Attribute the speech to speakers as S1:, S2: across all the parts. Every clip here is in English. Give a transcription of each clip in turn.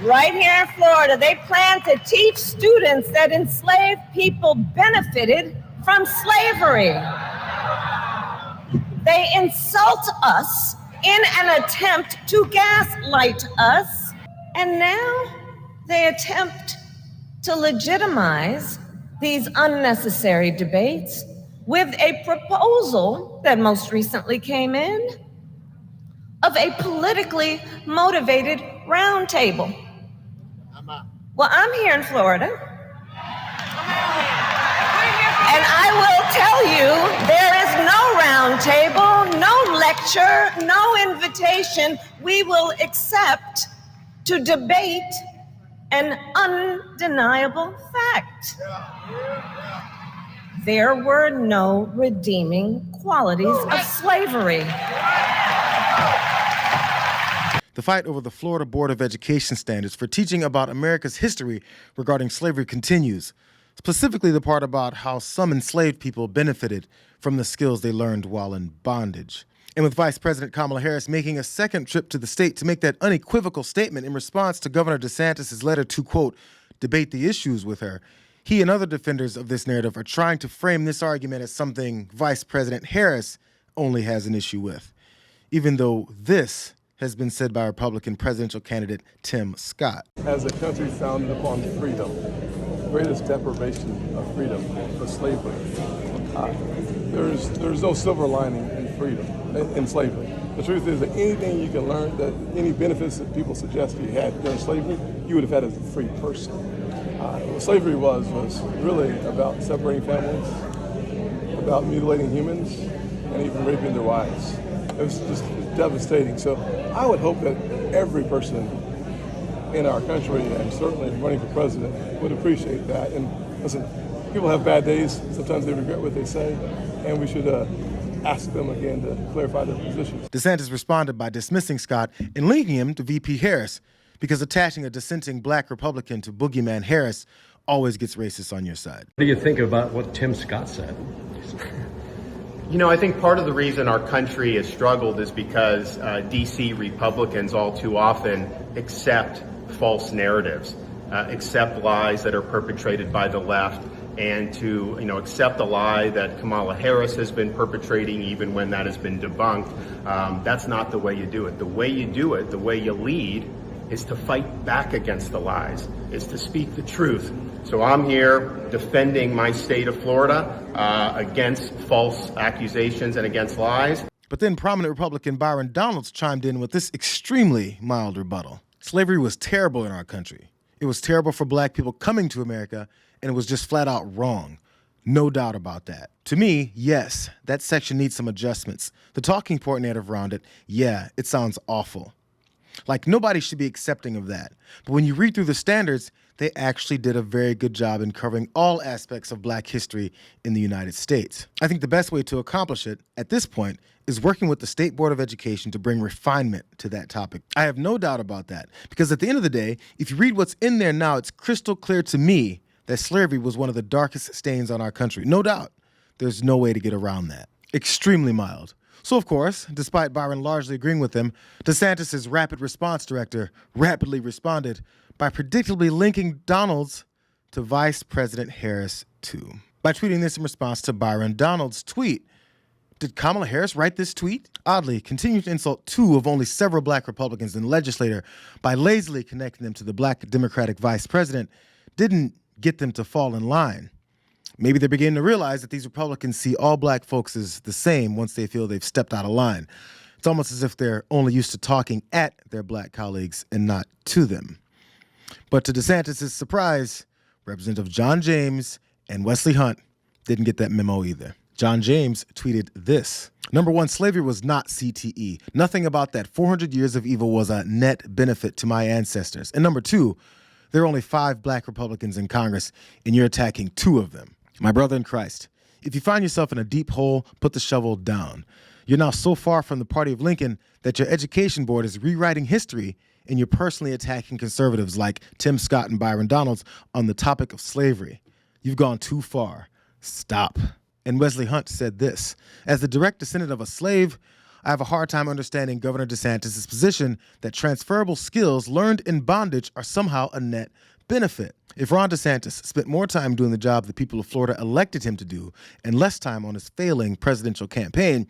S1: Right here in Florida, they plan to teach students that enslaved people benefited from slavery. They insult us in an attempt to gaslight us, and now they attempt to legitimize these unnecessary debates with a proposal that most recently came in of a politically motivated roundtable. Well, I'm here in Florida, and I will tell you there is no roundtable, no lecture, no invitation we will accept to debate an undeniable fact. There were no redeeming qualities of slavery.
S2: The fight over the Florida Board of Education standards for teaching about America's history regarding slavery continues, specifically the part about how some enslaved people benefited from the skills they learned while in bondage. And with Vice President Kamala Harris making a second trip to the state to make that unequivocal statement in response to Governor DeSantis' letter to, quote, debate the issues with her, he and other defenders of this narrative are trying to frame this argument as something Vice President Harris only has an issue with, even though this has been said by Republican presidential candidate Tim Scott.
S3: As a country founded upon freedom, the greatest deprivation of freedom was slavery. There's no silver lining in freedom, in slavery. The truth is that anything you can learn, that any benefits that people suggest you had during slavery, you would have had as a free person. What slavery was really about separating families, about mutilating humans, and even raping their wives. It was just devastating. So I would hope that every person in our country, and certainly running for president, would appreciate that. And listen, people have bad days. Sometimes they regret what they say, and we should ask them again to clarify their positions.
S2: DeSantis responded by dismissing Scott and linking him to VP Harris, because attaching a dissenting black Republican to Boogeyman Harris always gets racist on your side.
S4: What do you think about what Tim Scott said?
S5: You know, I think part of the reason our country has struggled is because D.C. Republicans all too often accept false narratives, accept lies that are perpetrated by the left, and to accept the lie that Kamala Harris has been perpetrating even when that has been debunked. That's not the way you do it. The way you do it, the way you lead, is to fight back against the lies, is to speak the truth. So I'm here defending my state of Florida against false accusations and against lies.
S2: But then prominent Republican Byron Donalds chimed in with this extremely mild rebuttal. Slavery was terrible in our country. It was terrible for black people coming to America, and it was just flat out wrong. No doubt about that. To me, yes, that section needs some adjustments. The talking point narrative around it, yeah, it sounds awful. Like, nobody should be accepting of that. But when you read through the standards, they actually did a very good job in covering all aspects of black history in the United States. I think the best way to accomplish it at this point is working with the State Board of Education to bring refinement to that topic. I have no doubt about that, because at the end of the day, if you read what's in there now, it's crystal clear to me that slavery was one of the darkest stains on our country. No doubt. There's no way to get around that. Extremely mild. So, of course, despite Byron largely agreeing with him, DeSantis' rapid response director rapidly responded by predictably linking Donalds to Vice President Harris, too. By tweeting this in response to Byron Donalds' tweet. Did Kamala Harris write this tweet? Oddly, continued to insult two of only several black Republicans in the legislature by lazily connecting them to the black Democratic vice president didn't get them to fall in line. Maybe they're beginning to realize that these Republicans see all black folks as the same once they feel they've stepped out of line. It's almost as if they're only used to talking at their black colleagues and not to them. But to DeSantis' surprise, Representative John James and Wesley Hunt didn't get that memo either. John James tweeted this. Number one, slavery was not CTE. Nothing about that 400 years of evil was a net benefit to my ancestors. And number two, there are only 5 black Republicans in Congress, and you're attacking 2 of them. My brother in Christ, if you find yourself in a deep hole, put the shovel down. You're now so far from the party of Lincoln that your education board is rewriting history, and you're personally attacking conservatives like Tim Scott and Byron Donalds on the topic of slavery. You've gone too far. Stop. And Wesley Hunt said this. As the direct descendant of a slave, I have a hard time understanding Governor DeSantis' position that transferable skills learned in bondage are somehow a net benefit. If Ron DeSantis spent more time doing the job the people of Florida elected him to do and less time on his failing presidential campaign,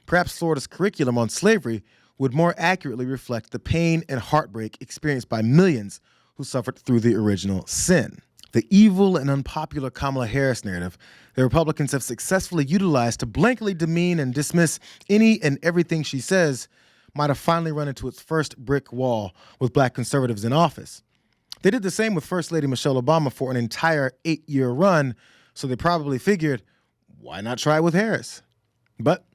S2: perhaps Florida's curriculum on slavery would more accurately reflect the pain and heartbreak experienced by millions who suffered through the original sin. The evil and unpopular Kamala Harris narrative the Republicans have successfully utilized to blankly demean and dismiss any and everything she says might have finally run into its first brick wall with black conservatives in office. They did the same with First Lady Michelle Obama for an entire 8-year run, so they probably figured, why not try it with Harris? But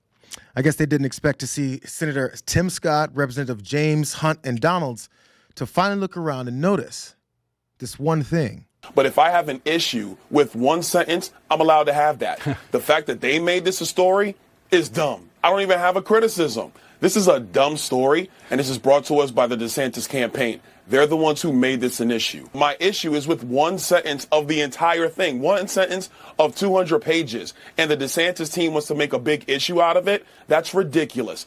S2: I guess they didn't expect to see Senator Tim Scott, Representative James Hunt, and Donalds to finally look around and notice this one thing.
S6: But if I have an issue with one sentence, I'm allowed to have that. The fact that they made this a story is dumb. I don't even have a criticism. This is a dumb story, and this is brought to us by the DeSantis campaign. They're the ones who made this an issue. My issue is with one sentence of the entire thing, one sentence of 200 pages, and the DeSantis team wants to make a big issue out of it. That's ridiculous.